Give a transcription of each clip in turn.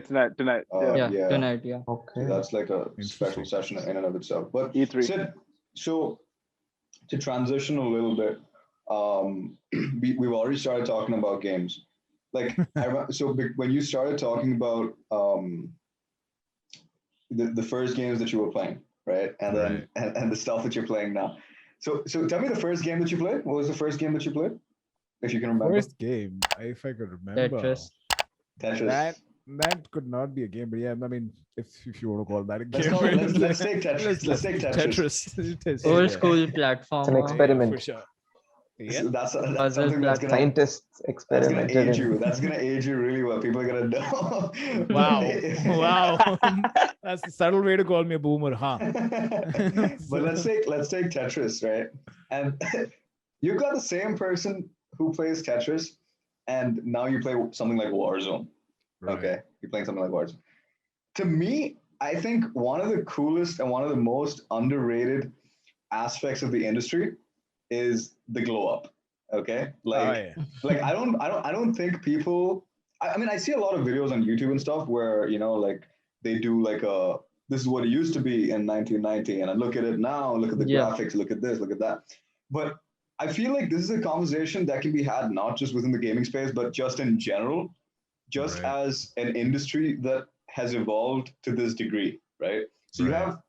Tonight. Yeah, Yeah. tonight. Yeah. So Okay. that's like a special Interesting. session in and of itself. But E3. Sid, so to transition a little bit, we've already started talking about games. Like when you started talking about the first games that you were playing, right? And then Right. and the stuff that you're playing now. So tell me the first game that you played. What was the first game that you played? If you can remember. First game, if I could remember, Tetris. Tetris. that could not be a game, but yeah, I mean, if you want to call that a Let's game, call it- let's take Tetris. Let's take Tetris. It is, Old yeah. school It's an platformer. experiment. For sure. Yeah. That's Puzzle something that's gonna Scientists that's gonna experimented age in. you. That's gonna age you really well. People are gonna know. Wow. Wow. That's a subtle way to call me a boomer, huh? But let's take Tetris, right? And you've got the same person who plays Tetris, and now you play something like Warzone. Right. Okay, you're playing something like Warzone. To me, I think one of the coolest and one of the most underrated aspects of the industry is the glow up. Okay, Oh, yeah. I don't think people. I mean, I see a lot of videos on YouTube and stuff where like they do like a this is what it used to be in 1990, and I look at it now, look at the Yeah. graphics, look at this, look at that. But I feel like this is a conversation that can be had not just within the gaming space, but just in general, just Right. as an industry that has evolved to this degree, right? So you Right. have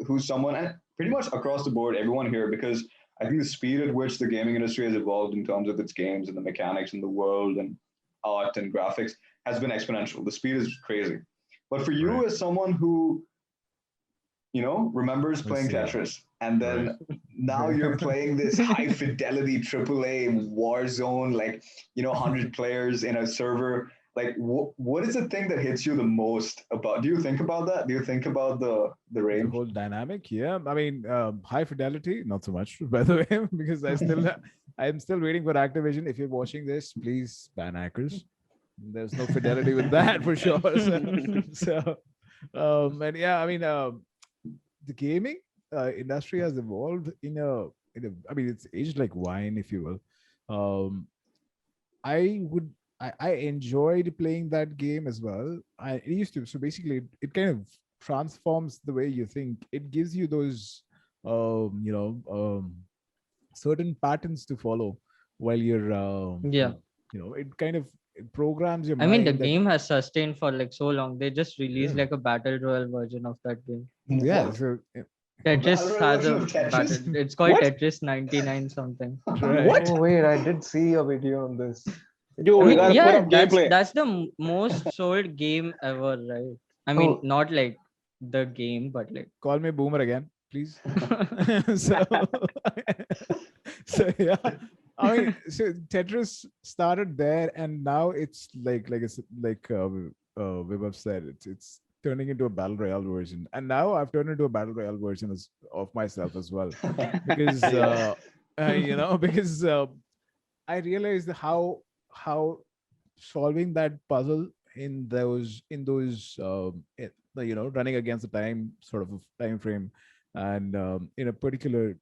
who's someone, and pretty much across the board, everyone here, because I think the speed at which the gaming industry has evolved in terms of its games and the mechanics and the world and art and graphics has been exponential. The speed is crazy. But for you, Right. as someone who remembers I playing see. Tetris, and then now you're playing this high fidelity AAA Warzone, like 100 players in a server. Like, what is the thing that hits you the most about? Do you think about that? Do you think about the The range? whole dynamic, yeah. I mean, high fidelity, not so much, by the way, because I'm still waiting for Activision. If you're watching this, please ban hackers. There's no fidelity with that for sure. And yeah, I mean, the gaming industry has evolved I mean, it's aged like wine, if you will. Um, I enjoyed playing that game as well. It used to. So basically, it kind of transforms the way you think. It gives you those, certain patterns to follow while you're, Yeah. it kind of it programs your I mean, the mind that, game has sustained for like so long. They just released yeah, like a battle royale version of that game. yeah. What? So Tetris Battle has royale a version of battle. Tetris? It's called What? Tetris 99 something. right. What? Oh wait, I did see a video on this. I Dude, you mean, gotta put yeah, up gameplay. that's the most sold game ever, right? I mean, Oh. not like the game, but like Call me boomer again, please. so so yeah, I mean, so Tetris started there, and now it's like Vibhav said, it's turning into a battle royale version, and now I've turned into a battle royale version of myself as well, because Yeah. because I realized how solving that puzzle running against the time sort of a time frame, and in a particular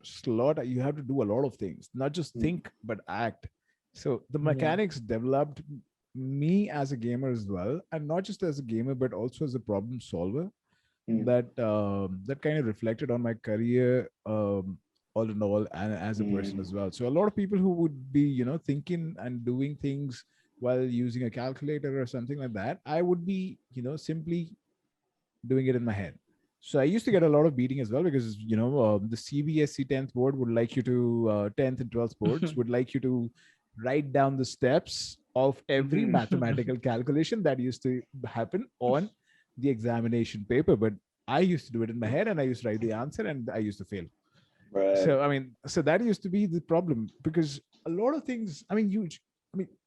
slot you have to do a lot of things, not just Mm. think but act. So the yeah. mechanics developed me as a gamer as well, and not just as a gamer but also as a problem solver. Mm. That kind of reflected on my career, all in all, and as a person as well. So a lot of people who would be thinking and doing things while using a calculator or something like that, I would be simply doing it in my head. So I used to get a lot of beating as well, because the CBSE 10th board would like you to 10th and 12th boards would like you to write down the steps of every mathematical calculation that used to happen on the examination paper. But I used to do it in my head, and I used to write the answer, and I used to fail. Right. So I mean, so that used to be the problem, because a lot of things, I mean,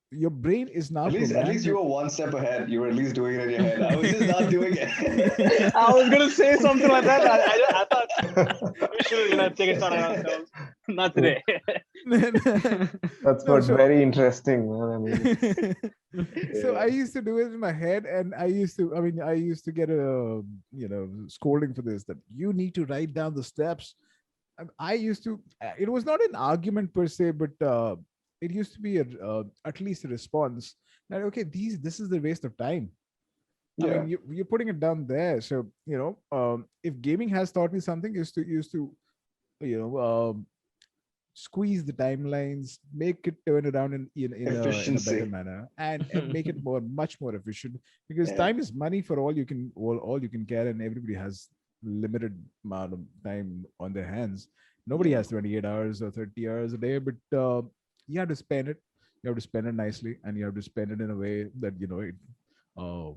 your brain is now At least programmed you to- were one step ahead. You were at least doing it in your head. I was just not doing it. I was gonna say something like that. I thought we should take a shot at ourselves. Not today. That's No, what so- very interesting, man. I mean, So Yeah. I used to do it in my head, and I used to get a scolding for this, that you need to write down the steps. I used to. It was not an argument per se, but it used to be at least a response And okay, this is the waste of time. I Yeah. mean, you're putting it down there. So if gaming has taught me something, is to you know squeeze the timelines, make it turn around in a better Efficiency. manner, and make it much more efficient. Because Yeah. time is money for all you can get, and everybody has limited amount of time on their hands. Nobody Yeah. has 28 hours or 30 hours a day, but you have to spend it. You have to spend it nicely, and you have to spend it in a way that um,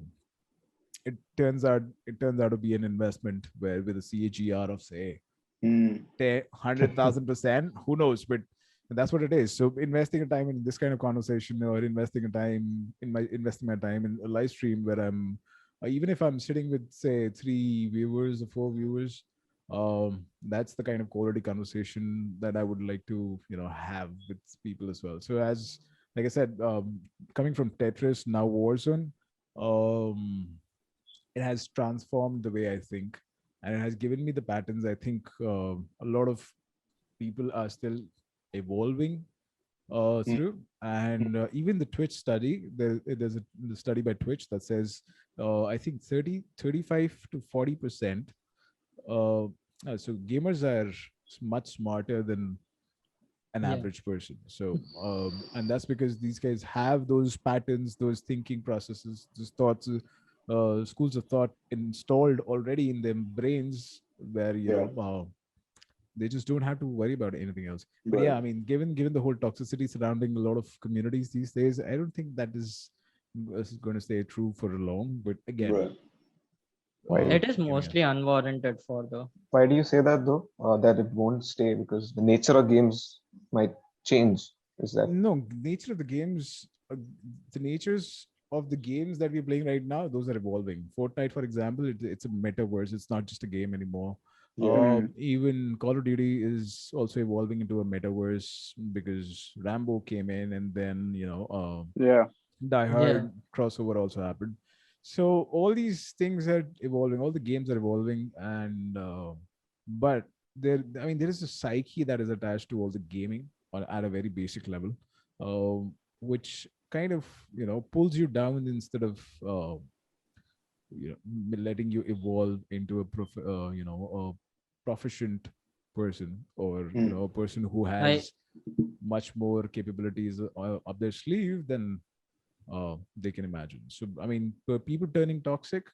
it turns out to be an investment where with a CAGR of say Mm. 100,000%. Who knows? But that's what it is. So investing a time in this kind of conversation, or investing my time in a live stream where I'm even if I'm sitting with say 3 viewers or 4 viewers, that's the kind of quality conversation that I would like to have with people as well. So as like I said, coming from Tetris, now Warzone, um it has transformed the way I think, and it has given me the patterns. I think a lot of people are still evolving Mm. through, and even the Twitch study. There's the study by Twitch that says I think 35 to 40%. So gamers are much smarter than an Yeah. average person. So and that's because these guys have those patterns, those thinking processes, those thoughts, schools of thought installed already in their brains, where Yeah. they just don't have to worry about anything else. But Right. yeah, I mean, given the whole toxicity surrounding a lot of communities these days, I don't think that is going to stay true for long. But again, Right. Why? It is gaming mostly unwarranted for the. Why do you say that though? That it won't stay because the nature of games might change. Is that no, nature of the games, the natures of the games that we're playing right now, those are evolving. Fortnite, for example, it's a metaverse. It's not just a game anymore. Yeah. Even Call of Duty is also evolving into a metaverse because Rambo came in, and then Yeah. Die Yeah. Hard crossover also happened. So all these things are evolving. All the games are evolving, and but I mean, there is a psyche that is attached to all the gaming at a very basic level, which kind of pulls you down instead of letting you evolve into a proficient person, or Mm. a person who I has much more capabilities up their sleeve than they can imagine. So I mean, people turning toxic,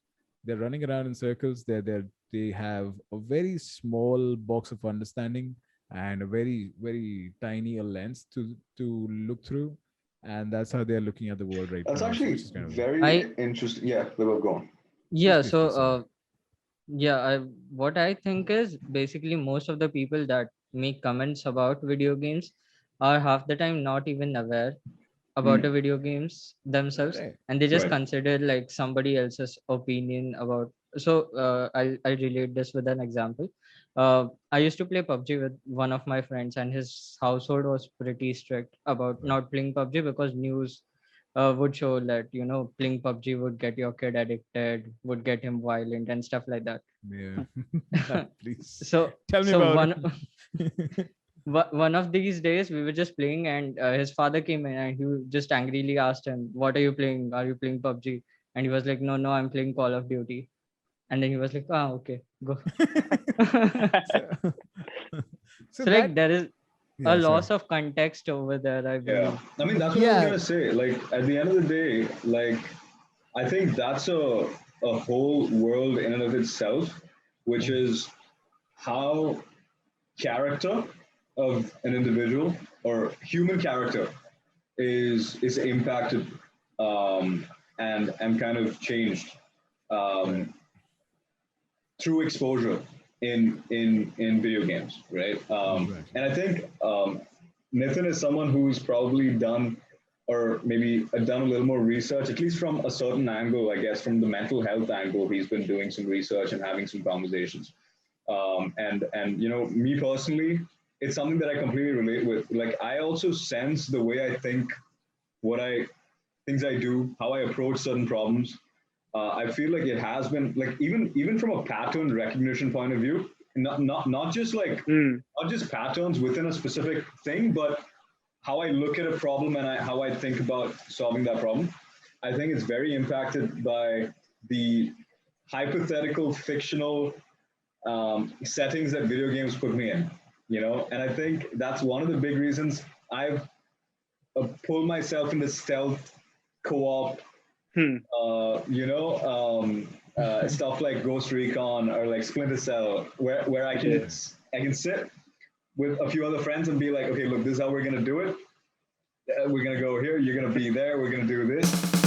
they're running around in circles. They have a very small box of understanding and a very very tiny a lens to look through, and that's how they're looking at the world right That's now. So which actually is kind of I very interesting. Yeah, we will go on. yeah. please So say. yeah. What I think is basically most of the people that make comments about video games are half the time not even aware about the Mm. video games themselves, Right. and they just Right. consider like somebody else's opinion about. So I'll relate this with an example. I used to play PUBG with one of my friends, and his household was pretty strict about Right. not playing PUBG because news would show that playing PUBG would get your kid addicted, would get him violent and stuff like that. Yeah. Please so tell me so about one it. one of these days we were just playing, and his father came in and he just angrily asked him, what are you playing? Are you playing PUBG? And he was like, no, I'm playing Call of Duty. And then he was like, ah, okay, go. so, so So like that there is a yeah, sorry. loss of context over there, I Yeah. believe. I mean, that's what I was Yeah. gonna say. Like at the end of the day, like I think that's a whole world in and of itself, which is how character of an individual or human character is impacted and kind of changed Right. um, through exposure in video games, right? Exactly. And I think Nathan is someone who's probably done or maybe done a little more research, at least from a certain angle, I guess, from the mental health angle. He's been doing some research and having some conversations. And me personally, it's something that I completely relate with. Like I also sense the way I think, what I things I do, how I approach certain problems. I feel like it has been like even from a pattern recognition point of view, not just like Mm. not just patterns within a specific thing, but how I look at a problem and how I think about solving that problem. I think it's very impacted by the hypothetical, fictional settings that video games put me in. And I think that's one of the big reasons I've pulled myself into stealth co-op. Stuff like Ghost Recon or like Splinter Cell, where I can sit with a few other friends and be like, okay, look, this is how we're gonna do it. We're gonna go here. You're gonna be there. We're gonna do this.